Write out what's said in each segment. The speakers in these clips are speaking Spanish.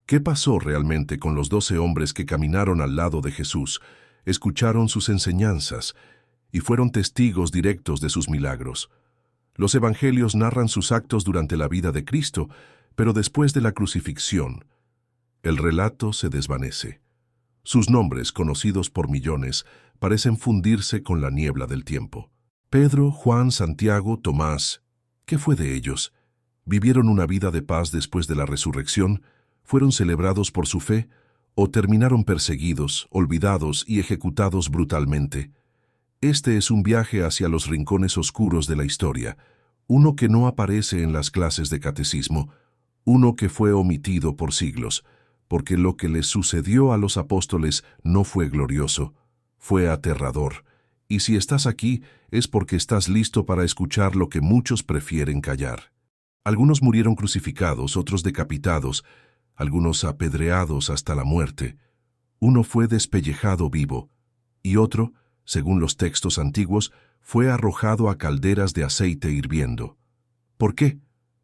¿Qué pasó realmente con los 12 hombres que caminaron al lado de Jesús, escucharon sus enseñanzas y fueron testigos directos de sus milagros? Los evangelios narran sus actos durante la vida de Cristo, pero después de la crucifixión, el relato se desvanece. Sus nombres, conocidos por millones, parecen fundirse con la niebla del tiempo. Pedro, Juan, Santiago, Tomás, ¿qué fue de ellos? ¿Vivieron una vida de paz después de la resurrección? ¿Fueron celebrados por su fe? ¿O terminaron perseguidos, olvidados y ejecutados brutalmente? Este es un viaje hacia los rincones oscuros de la historia, uno que no aparece en las clases de catecismo, uno que fue omitido por siglos, porque lo que les sucedió a los apóstoles no fue glorioso, fue aterrador. Y si estás aquí, es porque estás listo para escuchar lo que muchos prefieren callar. Algunos murieron crucificados, otros decapitados, algunos apedreados hasta la muerte. Uno fue despellejado vivo, y otro, según los textos antiguos, fue arrojado a calderas de aceite hirviendo. ¿Por qué?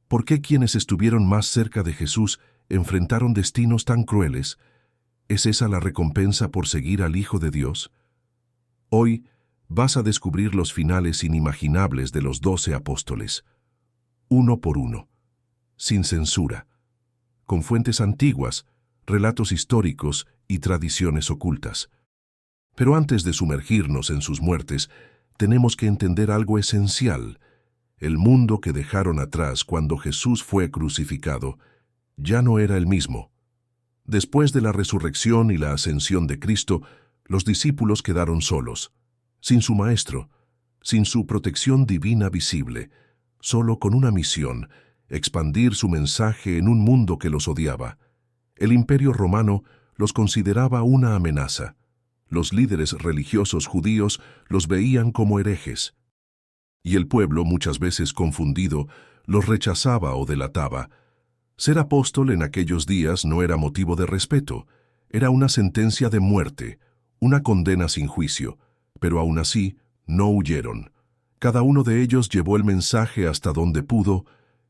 ¿Por qué quienes estuvieron más cerca de Jesús enfrentaron destinos tan crueles? ¿Es esa la recompensa por seguir al Hijo de Dios? Hoy vas a descubrir los finales inimaginables de los 12 apóstoles, uno por uno, sin censura, con fuentes antiguas, relatos históricos y tradiciones ocultas. Pero antes de sumergirnos en sus muertes, tenemos que entender algo esencial. El mundo que dejaron atrás cuando Jesús fue crucificado ya no era el mismo. Después de la resurrección y la ascensión de Cristo, los discípulos quedaron solos, sin su Maestro, sin su protección divina visible, solo con una misión: expandir su mensaje en un mundo que los odiaba. El Imperio Romano los consideraba una amenaza. Los líderes religiosos judíos los veían como herejes. Y el pueblo, muchas veces confundido, los rechazaba o delataba. Ser apóstol en aquellos días no era motivo de respeto, era una sentencia de muerte, una condena sin juicio, pero aún así no huyeron. Cada uno de ellos llevó el mensaje hasta donde pudo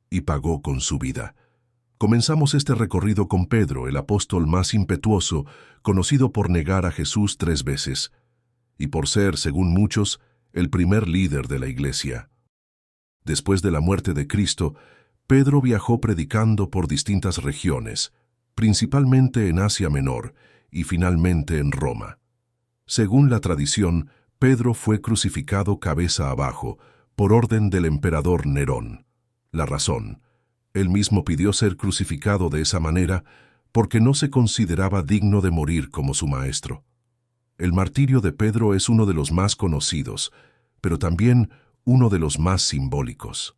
y pagó con su vida. Comenzamos este recorrido con Pedro, el apóstol más impetuoso, conocido por negar a Jesús 3 veces, y por ser, según muchos, el primer líder de la Iglesia. Después de la muerte de Cristo, Pedro viajó predicando por distintas regiones, principalmente en Asia Menor y finalmente en Roma. Según la tradición, Pedro fue crucificado cabeza abajo por orden del emperador Nerón. La razón: él mismo pidió ser crucificado de esa manera porque no se consideraba digno de morir como su maestro. El martirio de Pedro es uno de los más conocidos, pero también uno de los más simbólicos,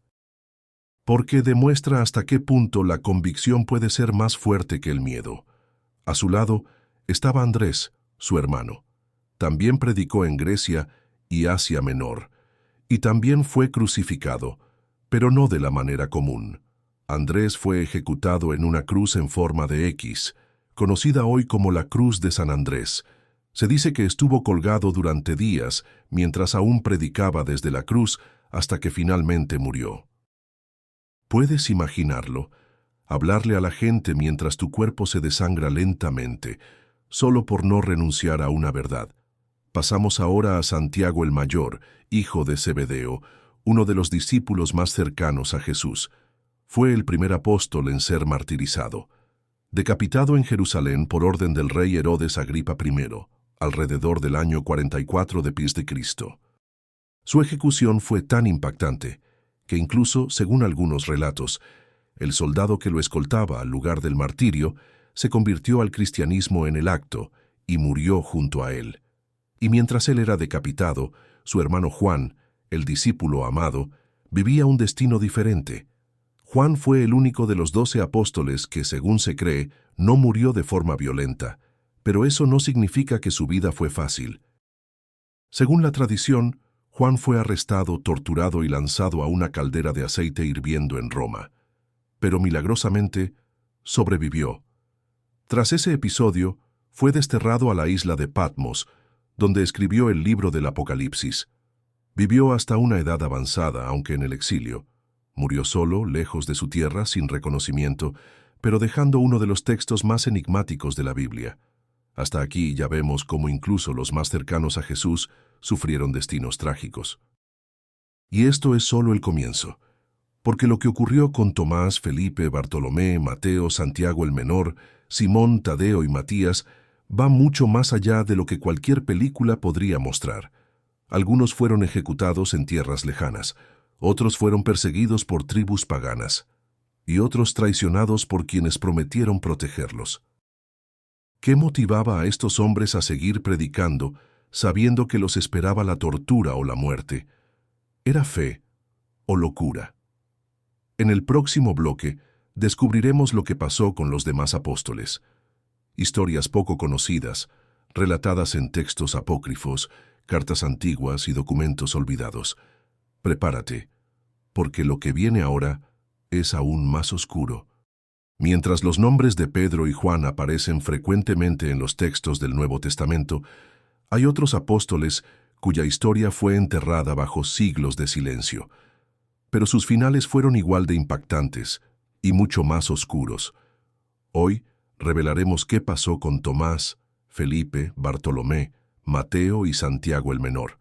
porque demuestra hasta qué punto la convicción puede ser más fuerte que el miedo. A su lado estaba Andrés, su hermano. También predicó en Grecia y Asia Menor, y también fue crucificado, pero no de la manera común. Andrés fue ejecutado en una cruz en forma de X, conocida hoy como la Cruz de San Andrés. Se dice que estuvo colgado durante días mientras aún predicaba desde la cruz hasta que finalmente murió. ¿Puedes imaginarlo? Hablarle a la gente mientras tu cuerpo se desangra lentamente, solo por no renunciar a una verdad. Pasamos ahora a Santiago el Mayor, hijo de Zebedeo, uno de los discípulos más cercanos a Jesús. Fue el primer apóstol en ser martirizado. Decapitado en Jerusalén por orden del rey Herodes Agripa I, alrededor del año 44 después de Cristo. Su ejecución fue tan impactante que incluso, según algunos relatos, el soldado que lo escoltaba al lugar del martirio se convirtió al cristianismo en el acto y murió junto a él. Y mientras él era decapitado, su hermano Juan, el discípulo amado, vivía un destino diferente. Juan fue el único de los 12 apóstoles que, según se cree, no murió de forma violenta, pero eso no significa que su vida fue fácil. Según la tradición, Juan fue arrestado, torturado y lanzado a una caldera de aceite hirviendo en Roma. Pero milagrosamente, sobrevivió. Tras ese episodio, fue desterrado a la isla de Patmos, donde escribió el libro del Apocalipsis. Vivió hasta una edad avanzada, aunque en el exilio. Murió solo, lejos de su tierra, sin reconocimiento, pero dejando uno de los textos más enigmáticos de la Biblia. Hasta aquí ya vemos cómo incluso los más cercanos a Jesús sufrieron destinos trágicos. Y esto es solo el comienzo, porque lo que ocurrió con Tomás, Felipe, Bartolomé, Mateo, Santiago el Menor, Simón, Tadeo y Matías va mucho más allá de lo que cualquier película podría mostrar. Algunos fueron ejecutados en tierras lejanas, otros fueron perseguidos por tribus paganas, y otros traicionados por quienes prometieron protegerlos. ¿Qué motivaba a estos hombres a seguir predicando, sabiendo que los esperaba la tortura o la muerte? ¿Era fe o locura? En el próximo bloque descubriremos lo que pasó con los demás apóstoles. Historias poco conocidas, relatadas en textos apócrifos, cartas antiguas y documentos olvidados. Prepárate, porque lo que viene ahora es aún más oscuro. Mientras los nombres de Pedro y Juan aparecen frecuentemente en los textos del Nuevo Testamento, hay otros apóstoles cuya historia fue enterrada bajo siglos de silencio. Pero sus finales fueron igual de impactantes y mucho más oscuros. Hoy revelaremos qué pasó con Tomás, Felipe, Bartolomé, Mateo y Santiago el Menor.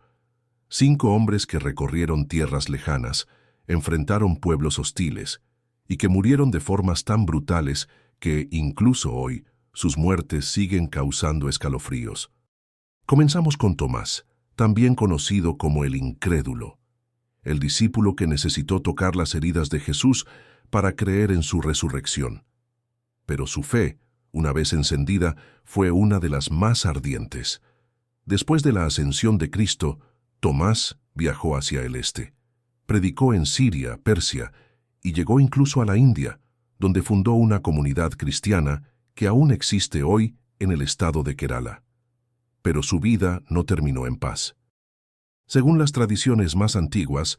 5 hombres que recorrieron tierras lejanas, enfrentaron pueblos hostiles, y que murieron de formas tan brutales que, incluso hoy, sus muertes siguen causando escalofríos. Comenzamos con Tomás, también conocido como el incrédulo, el discípulo que necesitó tocar las heridas de Jesús para creer en su resurrección. Pero su fe, una vez encendida, fue una de las más ardientes. Después de la ascensión de Cristo, Tomás viajó hacia el este. Predicó en Siria, Persia, y llegó incluso a la India, donde fundó una comunidad cristiana que aún existe hoy en el estado de Kerala. Pero su vida no terminó en paz. Según las tradiciones más antiguas,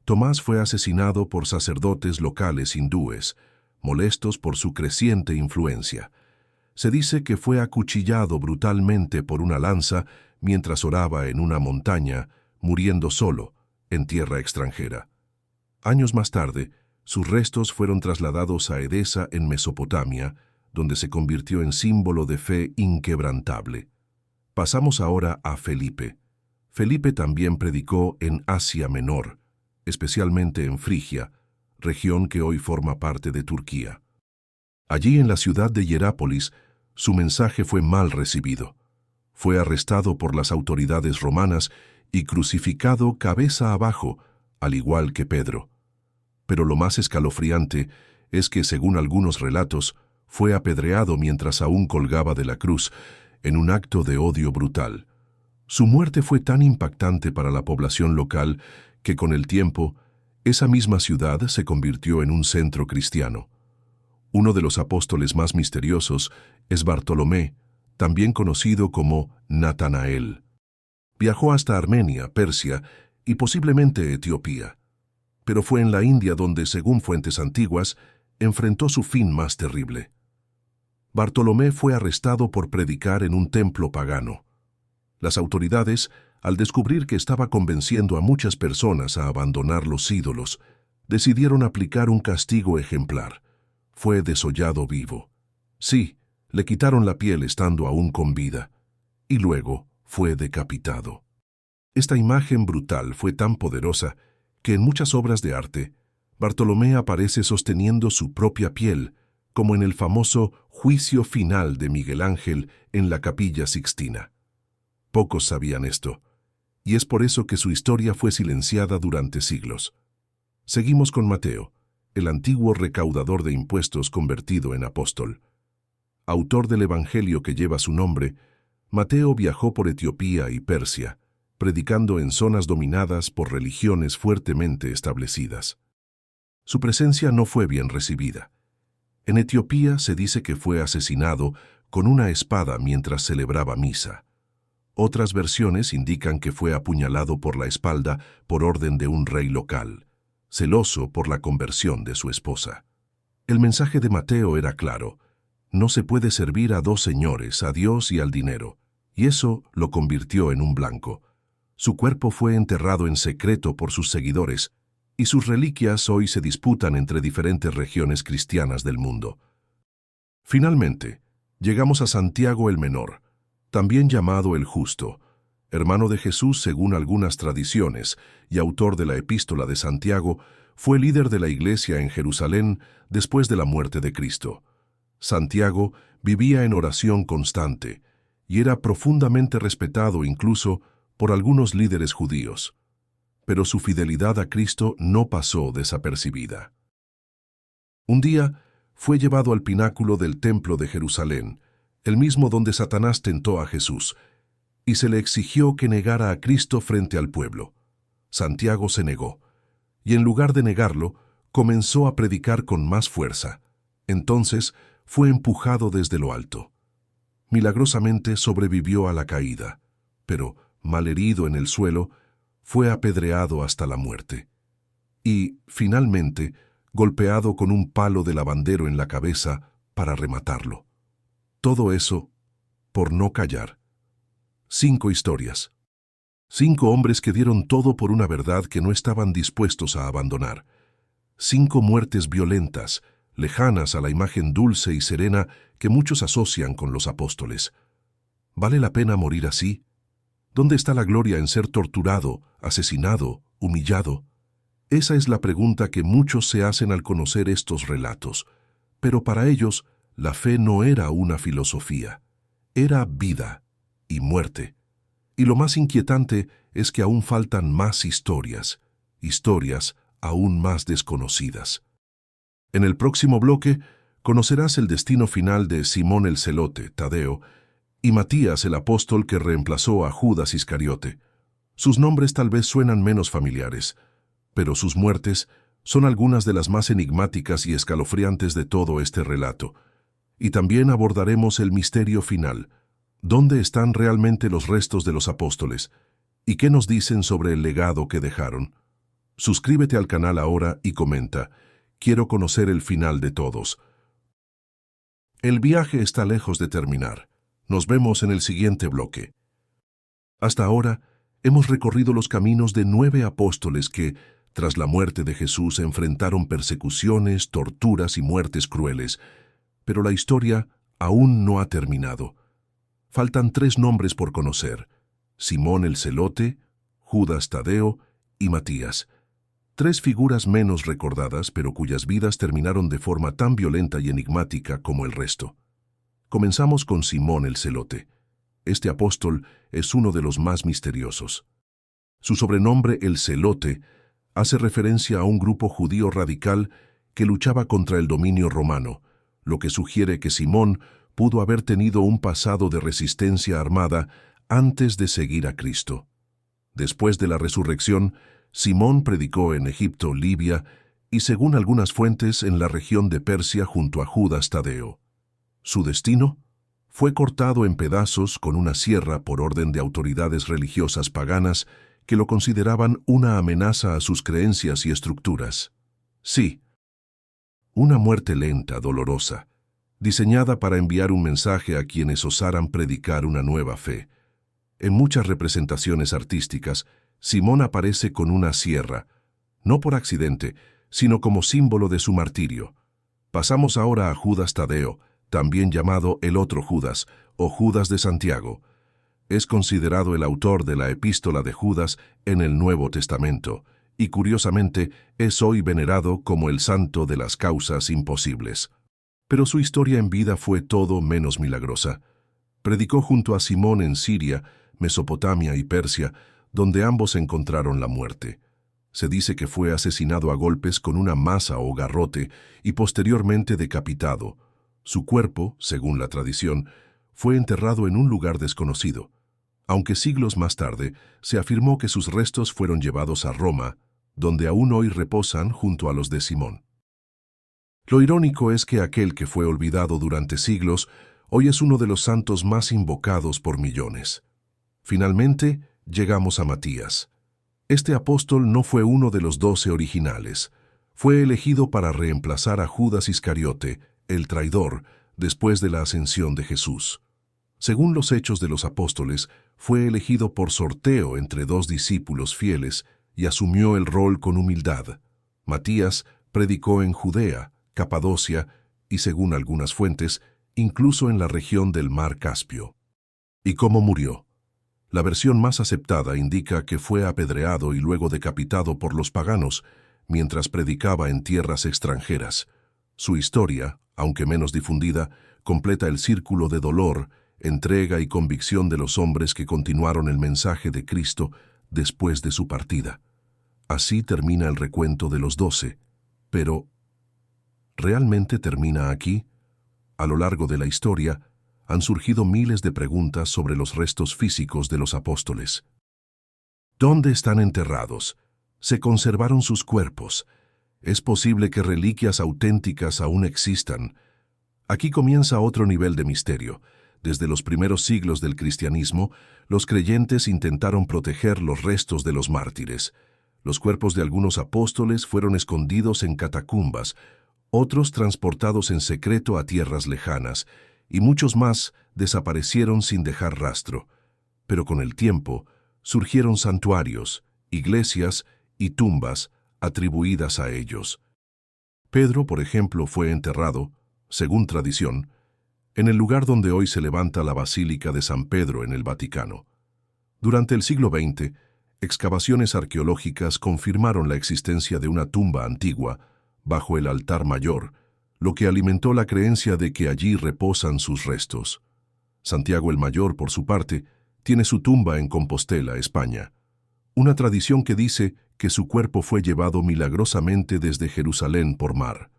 Tomás fue asesinado por sacerdotes locales hindúes, molestos por su creciente influencia. Se dice que fue acuchillado brutalmente por una lanza mientras oraba en una montaña, muriendo solo, en tierra extranjera. Años más tarde, sus restos fueron trasladados a Edesa en Mesopotamia, donde se convirtió en símbolo de fe inquebrantable. Pasamos ahora a Felipe. Felipe también predicó en Asia Menor, especialmente en Frigia, región que hoy forma parte de Turquía. Allí en la ciudad de Hierápolis, su mensaje fue mal recibido. Fue arrestado por las autoridades romanas y crucificado cabeza abajo, al igual que Pedro. Pero lo más escalofriante es que, según algunos relatos, fue apedreado mientras aún colgaba de la cruz, en un acto de odio brutal. Su muerte fue tan impactante para la población local que con el tiempo, esa misma ciudad se convirtió en un centro cristiano. Uno de los apóstoles más misteriosos es Bartolomé, también conocido como Natanael. Viajó hasta Armenia, Persia y posiblemente Etiopía. Pero fue en la India donde, según fuentes antiguas, enfrentó su fin más terrible. Bartolomé fue arrestado por predicar en un templo pagano. Las autoridades, al descubrir que estaba convenciendo a muchas personas a abandonar los ídolos, decidieron aplicar un castigo ejemplar. Fue desollado vivo. Sí, le quitaron la piel estando aún con vida, y luego fue decapitado. Esta imagen brutal fue tan poderosa que en muchas obras de arte, Bartolomé aparece sosteniendo su propia piel, como en el famoso Juicio Final de Miguel Ángel en la Capilla Sixtina. Pocos sabían esto, y es por eso que su historia fue silenciada durante siglos. Seguimos con Mateo, el antiguo recaudador de impuestos convertido en apóstol. Autor del Evangelio que lleva su nombre, Mateo viajó por Etiopía y Persia, predicando en zonas dominadas por religiones fuertemente establecidas. Su presencia no fue bien recibida. En Etiopía se dice que fue asesinado con una espada mientras celebraba misa. Otras versiones indican que fue apuñalado por la espalda por orden de un rey local, celoso por la conversión de su esposa. El mensaje de Mateo era claro: no se puede servir a dos señores, a Dios y al dinero, y eso lo convirtió en un blanco. Su cuerpo fue enterrado en secreto por sus seguidores, y sus reliquias hoy se disputan entre diferentes regiones cristianas del mundo. Finalmente, llegamos a Santiago el Menor, también llamado el Justo, hermano de Jesús según algunas tradiciones y autor de la Epístola de Santiago. Fue líder de la iglesia en Jerusalén después de la muerte de Cristo. Santiago vivía en oración constante y era profundamente respetado incluso por algunos líderes judíos. Pero su fidelidad a Cristo no pasó desapercibida. Un día fue llevado al pináculo del templo de Jerusalén, el mismo donde Satanás tentó a Jesús, y se le exigió que negara a Cristo frente al pueblo. Santiago se negó, y en lugar de negarlo, comenzó a predicar con más fuerza. Entonces fue empujado desde lo alto. Milagrosamente sobrevivió a la caída, pero, malherido en el suelo, fue apedreado hasta la muerte. Y, finalmente, golpeado con un palo de lavandero en la cabeza para rematarlo. Todo eso por no callar. 5 historias. 5 hombres que dieron todo por una verdad que no estaban dispuestos a abandonar. 5 muertes violentas, lejanas a la imagen dulce y serena que muchos asocian con los apóstoles. ¿Vale la pena morir así? ¿Dónde está la gloria en ser torturado, asesinado, humillado? Esa es la pregunta que muchos se hacen al conocer estos relatos. Pero para ellos, la fe no era una filosofía. Era vida y muerte. Y lo más inquietante es que aún faltan más historias, historias aún más desconocidas. En el próximo bloque, conocerás el destino final de Simón el Celote, Tadeo, y Matías el apóstol que reemplazó a Judas Iscariote. Sus nombres tal vez suenan menos familiares, pero sus muertes son algunas de las más enigmáticas y escalofriantes de todo este relato. Y también abordaremos el misterio final. ¿Dónde están realmente los restos de los apóstoles? ¿Y qué nos dicen sobre el legado que dejaron? Suscríbete al canal ahora y comenta. Quiero conocer el final de todos. El viaje está lejos de terminar. Nos vemos en el siguiente bloque. Hasta ahora, hemos recorrido los caminos de 9 apóstoles que, tras la muerte de Jesús, enfrentaron persecuciones, torturas y muertes crueles. Pero la historia aún no ha terminado. Faltan 3 nombres por conocer: Simón el Celote, Judas Tadeo y Matías. 3 figuras menos recordadas, pero cuyas vidas terminaron de forma tan violenta y enigmática como el resto. Comenzamos con Simón el Celote. Este apóstol es uno de los más misteriosos. Su sobrenombre, el Celote, hace referencia a un grupo judío radical que luchaba contra el dominio romano, lo que sugiere que Simón pudo haber tenido un pasado de resistencia armada antes de seguir a Cristo. Después de la resurrección, Simón predicó en Egipto, Libia y, según algunas fuentes, en la región de Persia junto a Judas Tadeo. Su destino fue cortado en pedazos con una sierra por orden de autoridades religiosas paganas que lo consideraban una amenaza a sus creencias y estructuras. Sí, una muerte lenta, dolorosa, diseñada para enviar un mensaje a quienes osaran predicar una nueva fe. En muchas representaciones artísticas, Simón aparece con una sierra, no por accidente, sino como símbolo de su martirio. Pasamos ahora a Judas Tadeo, también llamado el otro Judas, o Judas de Santiago. Es considerado el autor de la Epístola de Judas en el Nuevo Testamento, y curiosamente es hoy venerado como el santo de las causas imposibles. Pero su historia en vida fue todo menos milagrosa. Predicó junto a Simón en Siria, Mesopotamia y Persia, donde ambos encontraron la muerte. Se dice que fue asesinado a golpes con una maza o garrote y posteriormente decapitado. Su cuerpo, según la tradición, fue enterrado en un lugar desconocido, aunque siglos más tarde se afirmó que sus restos fueron llevados a Roma, donde aún hoy reposan junto a los de Simón. Lo irónico es que aquel que fue olvidado durante siglos hoy es uno de los santos más invocados por millones. Finalmente, llegamos a Matías. Este apóstol no fue uno de los 12 originales. Fue elegido para reemplazar a Judas Iscariote, el traidor, después de la ascensión de Jesús. Según los Hechos de los Apóstoles, fue elegido por sorteo entre 2 discípulos fieles y asumió el rol con humildad. Matías predicó en Judea, Capadocia y, según algunas fuentes, incluso en la región del mar Caspio. ¿Y cómo murió? La versión más aceptada indica que fue apedreado y luego decapitado por los paganos mientras predicaba en tierras extranjeras. Su historia, aunque menos difundida, completa el círculo de dolor, entrega y convicción de los hombres que continuaron el mensaje de Cristo después de su partida. Así termina el recuento de los 12. Pero, ¿realmente termina aquí? A lo largo de la historia, han surgido miles de preguntas sobre los restos físicos de los apóstoles. ¿Dónde están enterrados? ¿Se conservaron sus cuerpos? ¿Es posible que reliquias auténticas aún existan? Aquí comienza otro nivel de misterio. Desde los primeros siglos del cristianismo, los creyentes intentaron proteger los restos de los mártires. Los cuerpos de algunos apóstoles fueron escondidos en catacumbas, otros transportados en secreto a tierras lejanas, y muchos más desaparecieron sin dejar rastro. Pero con el tiempo, surgieron santuarios, iglesias y tumbas atribuidas a ellos. Pedro, por ejemplo, fue enterrado, según tradición, en el lugar donde hoy se levanta la Basílica de San Pedro en el Vaticano. Durante el siglo XX, excavaciones arqueológicas confirmaron la existencia de una tumba antigua bajo el altar mayor, lo que alimentó la creencia de que allí reposan sus restos. Santiago el Mayor, por su parte, tiene su tumba en Compostela, España. Una tradición que dice que su cuerpo fue llevado milagrosamente desde Jerusalén por mar.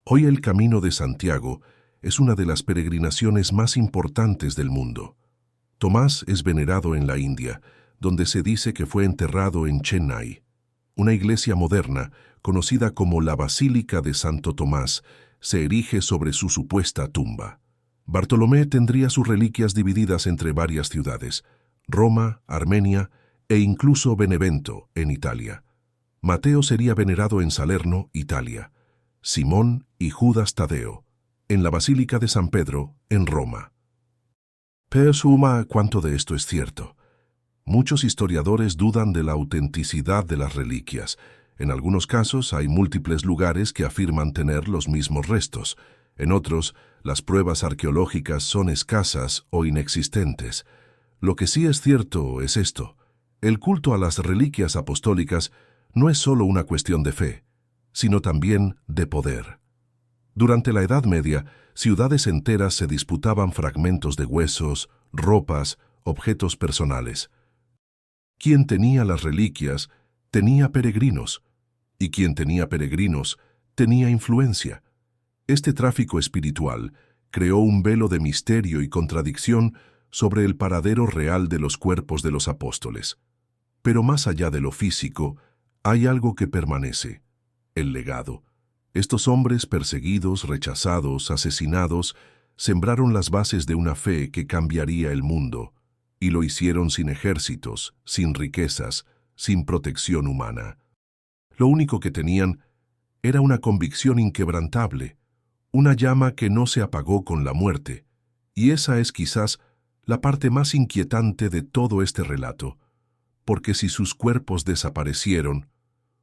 Hoy el Camino de Santiago es una de las peregrinaciones más importantes del mundo. Tomás es venerado en la India, donde se dice que fue enterrado en Chennai. Una iglesia moderna, conocida como la Basílica de Santo Tomás, se erige sobre su supuesta tumba. Bartolomé tendría sus reliquias divididas entre varias ciudades: Roma, Armenia e incluso Benevento, en Italia. Mateo sería venerado en Salerno, Italia. Simón y Judas Tadeo, en la Basílica de San Pedro, en Roma. Pero suma cuánto de esto es cierto. Muchos historiadores dudan de la autenticidad de las reliquias. En algunos casos hay múltiples lugares que afirman tener los mismos restos. En otros, las pruebas arqueológicas son escasas o inexistentes. Lo que sí es cierto es esto: el culto a las reliquias apostólicas no es solo una cuestión de fe, sino también de poder. Durante la Edad Media, ciudades enteras se disputaban fragmentos de huesos, ropas, objetos personales. Quien tenía las reliquias tenía peregrinos, y quien tenía peregrinos tenía influencia. Este tráfico espiritual creó un velo de misterio y contradicción sobre el paradero real de los cuerpos de los apóstoles. Pero más allá de lo físico, hay algo que permanece: el legado. Estos hombres perseguidos, rechazados, asesinados, sembraron las bases de una fe que cambiaría el mundo, y lo hicieron sin ejércitos, sin riquezas, sin protección humana. Lo único que tenían era una convicción inquebrantable, una llama que no se apagó con la muerte, y esa es quizás la parte más inquietante de todo este relato, porque si sus cuerpos desaparecieron,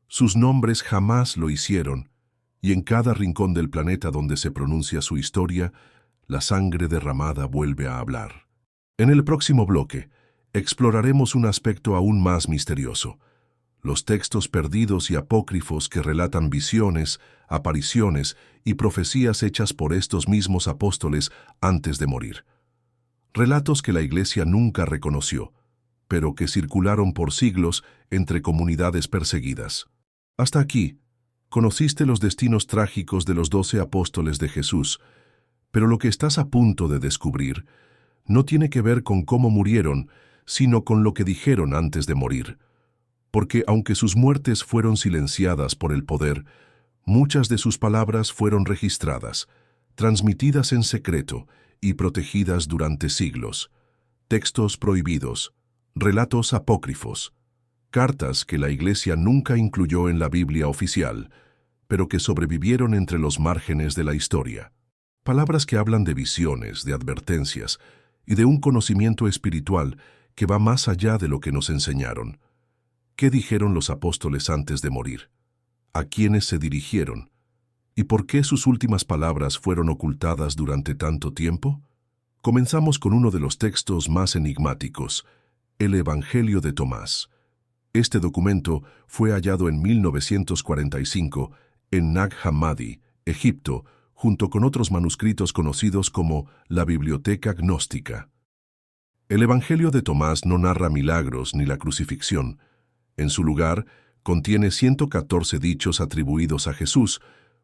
sus nombres jamás lo hicieron, y en cada rincón del planeta donde se pronuncia su historia, la sangre derramada vuelve a hablar. En el próximo bloque, exploraremos un aspecto aún más misterioso: los textos perdidos y apócrifos que relatan visiones, apariciones y profecías hechas por estos mismos apóstoles antes de morir. Relatos que la Iglesia nunca reconoció, pero que circularon por siglos entre comunidades perseguidas. Hasta aquí, conociste los destinos trágicos de los 12 apóstoles de Jesús, pero lo que estás a punto de descubrir no tiene que ver con cómo murieron, sino con lo que dijeron antes de morir. Porque aunque sus muertes fueron silenciadas por el poder, muchas de sus palabras fueron registradas, transmitidas en secreto y protegidas durante siglos. Textos prohibidos, relatos apócrifos, cartas que la Iglesia nunca incluyó en la Biblia oficial, pero que sobrevivieron entre los márgenes de la historia. Palabras que hablan de visiones, de advertencias y de un conocimiento espiritual que va más allá de lo que nos enseñaron. ¿Qué dijeron los apóstoles antes de morir? ¿A quiénes se dirigieron? ¿Y por qué sus últimas palabras fueron ocultadas durante tanto tiempo? Comenzamos con uno de los textos más enigmáticos, el Evangelio de Tomás. Este documento fue hallado en 1945 en Nag Hammadi, Egipto, junto con otros manuscritos conocidos como la Biblioteca Gnóstica. El Evangelio de Tomás no narra milagros ni la crucifixión. En su lugar, contiene 114 dichos atribuidos a Jesús,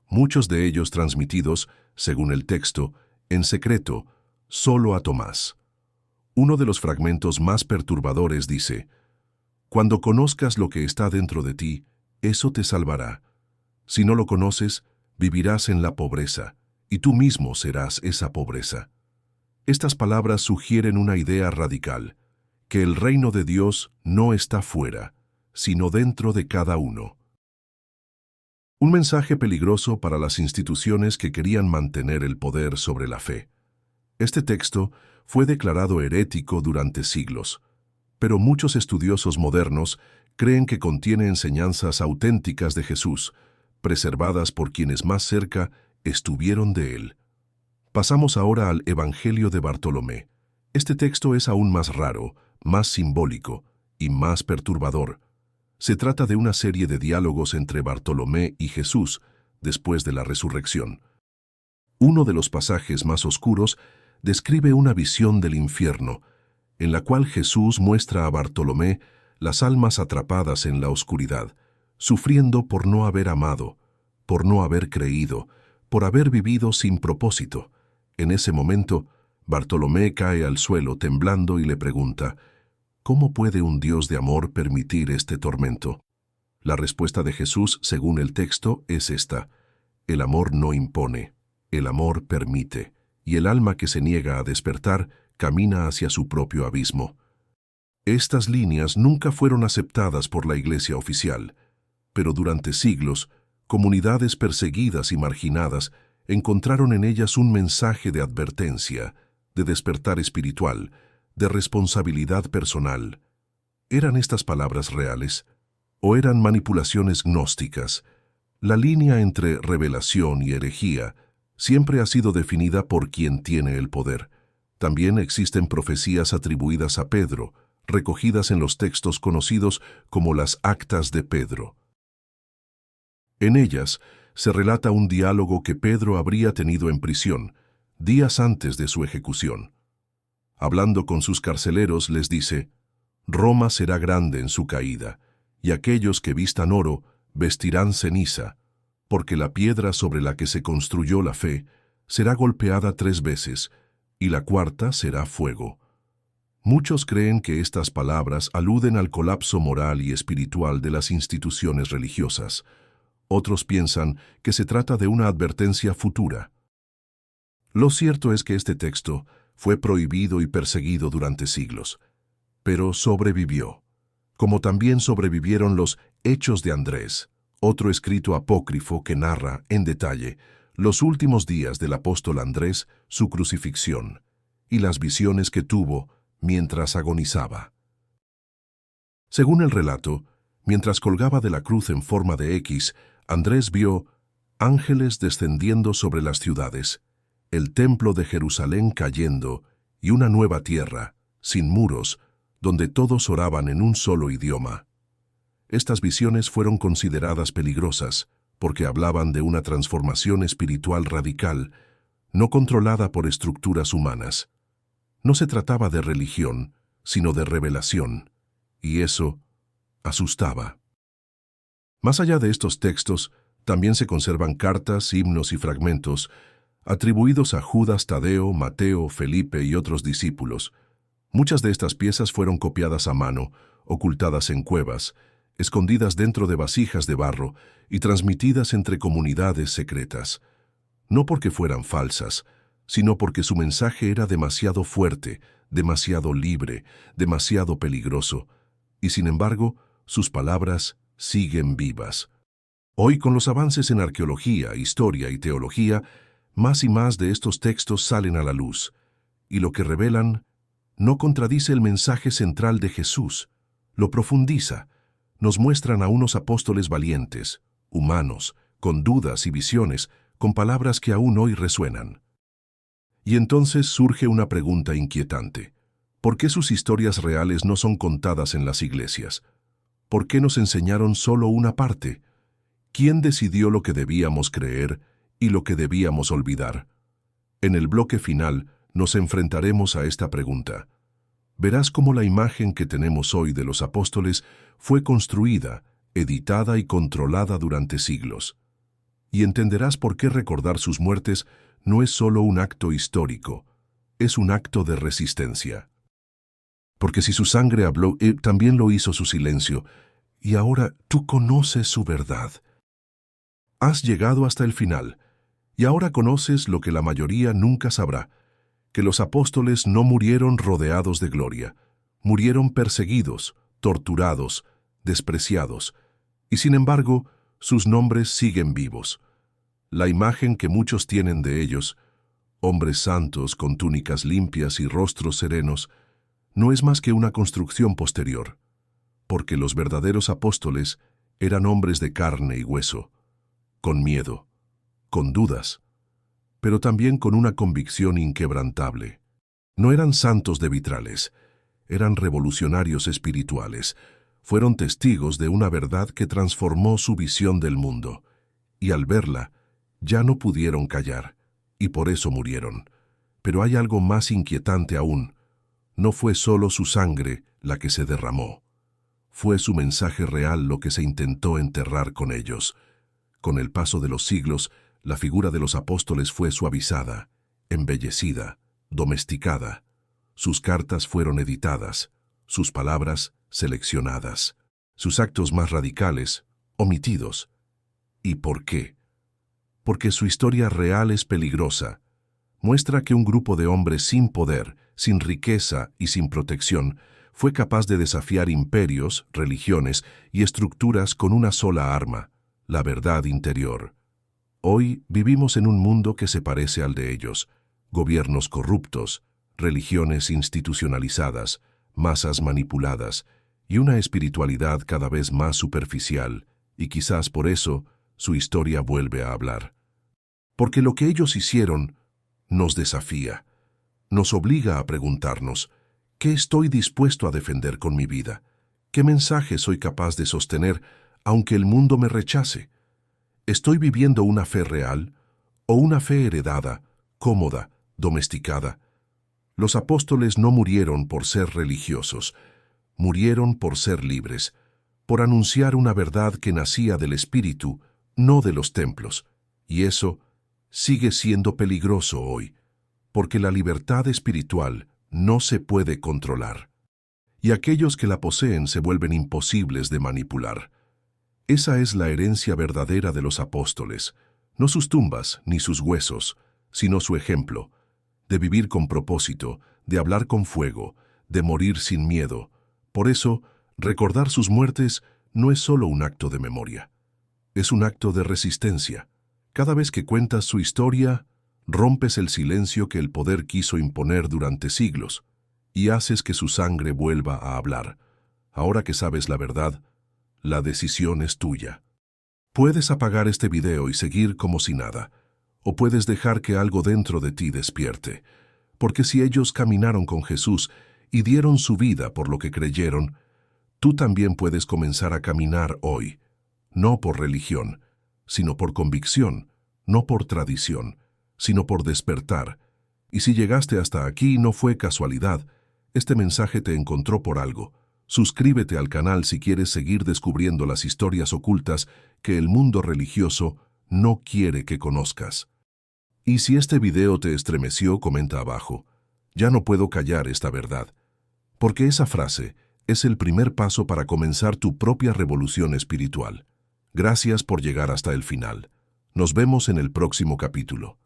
muchos de ellos transmitidos, según el texto, en secreto, solo a Tomás. Uno de los fragmentos más perturbadores dice: «Cuando conozcas lo que está dentro de ti, eso te salvará. Si no lo conoces, vivirás en la pobreza, y tú mismo serás esa pobreza». Estas palabras sugieren una idea radical, que el reino de Dios no está fuera, sino dentro de cada uno. Un mensaje peligroso para las instituciones que querían mantener el poder sobre la fe. Este texto fue declarado herético durante siglos, pero muchos estudiosos modernos creen que contiene enseñanzas auténticas de Jesús, preservadas por quienes más cerca estuvieron de él. Pasamos ahora al Evangelio de Bartolomé. Este texto es aún más raro, más simbólico y más perturbador. Se trata de una serie de diálogos entre Bartolomé y Jesús después de la resurrección. Uno de los pasajes más oscuros describe una visión del infierno, en la cual Jesús muestra a Bartolomé las almas atrapadas en la oscuridad, sufriendo por no haber amado, por no haber creído, por haber vivido sin propósito. En ese momento, Bartolomé cae al suelo temblando y le pregunta: ¿cómo puede un Dios de amor permitir este tormento? La respuesta de Jesús, según el texto, es esta: el amor no impone, el amor permite, y el alma que se niega a despertar camina hacia su propio abismo. Estas líneas nunca fueron aceptadas por la Iglesia oficial, pero durante siglos, comunidades perseguidas y marginadas encontraron en ellas un mensaje de advertencia, de despertar espiritual, de responsabilidad personal. ¿Eran estas palabras reales? ¿O eran manipulaciones gnósticas? La línea entre revelación y herejía siempre ha sido definida por quien tiene el poder. También existen profecías atribuidas a Pedro, recogidas en los textos conocidos como las Actas de Pedro. En ellas se relata un diálogo que Pedro habría tenido en prisión, días antes de su ejecución. Hablando con sus carceleros, les dice: «Roma será grande en su caída, y aquellos que vistan oro vestirán ceniza, porque la piedra sobre la que se construyó la fe será golpeada 3 veces, y la cuarta será fuego». Muchos creen que estas palabras aluden al colapso moral y espiritual de las instituciones religiosas. Otros piensan que se trata de una advertencia futura. Lo cierto es que este texto fue prohibido y perseguido durante siglos, pero sobrevivió, como también sobrevivieron los Hechos de Andrés, otro escrito apócrifo que narra, en detalle, los últimos días del apóstol Andrés, su crucifixión, y las visiones que tuvo mientras agonizaba. Según el relato, mientras colgaba de la cruz en forma de X, Andrés vio ángeles descendiendo sobre las ciudades, el templo de Jerusalén cayendo y una nueva tierra, sin muros, donde todos oraban en un solo idioma. Estas visiones fueron consideradas peligrosas porque hablaban de una transformación espiritual radical, no controlada por estructuras humanas. No se trataba de religión, sino de revelación, y eso asustaba. Más allá de estos textos, también se conservan cartas, himnos y fragmentos atribuidos a Judas Tadeo, Mateo, Felipe y otros discípulos. Muchas de estas piezas fueron copiadas a mano, ocultadas en cuevas, escondidas dentro de vasijas de barro y transmitidas entre comunidades secretas. No porque fueran falsas, sino porque su mensaje era demasiado fuerte, demasiado libre, demasiado peligroso, y sin embargo, sus palabras siguen vivas. Hoy, con los avances en arqueología, historia y teología, más y más de estos textos salen a la luz, y lo que revelan no contradice el mensaje central de Jesús, lo profundiza. Nos muestran a unos apóstoles valientes, humanos, con dudas y visiones, con palabras que aún hoy resuenan. Y entonces surge una pregunta inquietante. ¿Por qué sus historias reales no son contadas en las iglesias? ¿Por qué nos enseñaron solo una parte? ¿Quién decidió lo que debíamos creer y lo que debíamos olvidar? En el bloque final nos enfrentaremos a esta pregunta. Verás cómo la imagen que tenemos hoy de los apóstoles fue construida, editada y controlada durante siglos. Y entenderás por qué recordar sus muertes no es solo un acto histórico, es un acto de resistencia. Porque si su sangre habló, también lo hizo su silencio, y ahora tú conoces su verdad. Has llegado hasta el final, y ahora conoces lo que la mayoría nunca sabrá, que los apóstoles no murieron rodeados de gloria, murieron perseguidos, torturados, despreciados, y sin embargo, sus nombres siguen vivos. La imagen que muchos tienen de ellos, hombres santos con túnicas limpias y rostros serenos, no es más que una construcción posterior, porque los verdaderos apóstoles eran hombres de carne y hueso, con miedo, con dudas, pero también con una convicción inquebrantable. No eran santos de vitrales, eran revolucionarios espirituales, fueron testigos de una verdad que transformó su visión del mundo, y al verla, ya no pudieron callar, y por eso murieron. Pero hay algo más inquietante aún. No fue solo su sangre la que se derramó. Fue su mensaje real lo que se intentó enterrar con ellos. Con el paso de los siglos, la figura de los apóstoles fue suavizada, embellecida, domesticada. Sus cartas fueron editadas, sus palabras seleccionadas, sus actos más radicales omitidos. ¿Y por qué? Porque su historia real es peligrosa. Muestra que un grupo de hombres sin poder, sin riqueza y sin protección fue capaz de desafiar imperios, religiones y estructuras con una sola arma, la verdad interior. Hoy vivimos en un mundo que se parece al de ellos, gobiernos corruptos, religiones institucionalizadas, masas manipuladas y una espiritualidad cada vez más superficial, y quizás por eso su historia vuelve a hablar. Porque lo que ellos hicieron nos desafía, nos obliga a preguntarnos, ¿qué estoy dispuesto a defender con mi vida? ¿Qué mensaje soy capaz de sostener aunque el mundo me rechace? ¿Estoy viviendo una fe real o una fe heredada, cómoda, domesticada? Los apóstoles no murieron por ser religiosos, murieron por ser libres, por anunciar una verdad que nacía del Espíritu, no de los templos, y eso sigue siendo peligroso hoy, porque la libertad espiritual no se puede controlar, y aquellos que la poseen se vuelven imposibles de manipular. Esa es la herencia verdadera de los apóstoles, no sus tumbas ni sus huesos, sino su ejemplo, de vivir con propósito, de hablar con fuego, de morir sin miedo. Por eso, recordar sus muertes no es solo un acto de memoria, es un acto de resistencia. Cada vez que cuentas su historia, rompes el silencio que el poder quiso imponer durante siglos y haces que su sangre vuelva a hablar. Ahora que sabes la verdad, la decisión es tuya. Puedes apagar este video y seguir como si nada, o puedes dejar que algo dentro de ti despierte, porque si ellos caminaron con Jesús y dieron su vida por lo que creyeron, tú también puedes comenzar a caminar hoy, no por religión, sino por convicción, no por tradición, sino por despertar. Y si llegaste hasta aquí no fue casualidad, este mensaje te encontró por algo. Suscríbete al canal si quieres seguir descubriendo las historias ocultas que el mundo religioso no quiere que conozcas. Y si este video te estremeció, comenta abajo. Ya no puedo callar esta verdad. Porque esa frase es el primer paso para comenzar tu propia revolución espiritual. Gracias por llegar hasta el final. Nos vemos en el próximo capítulo.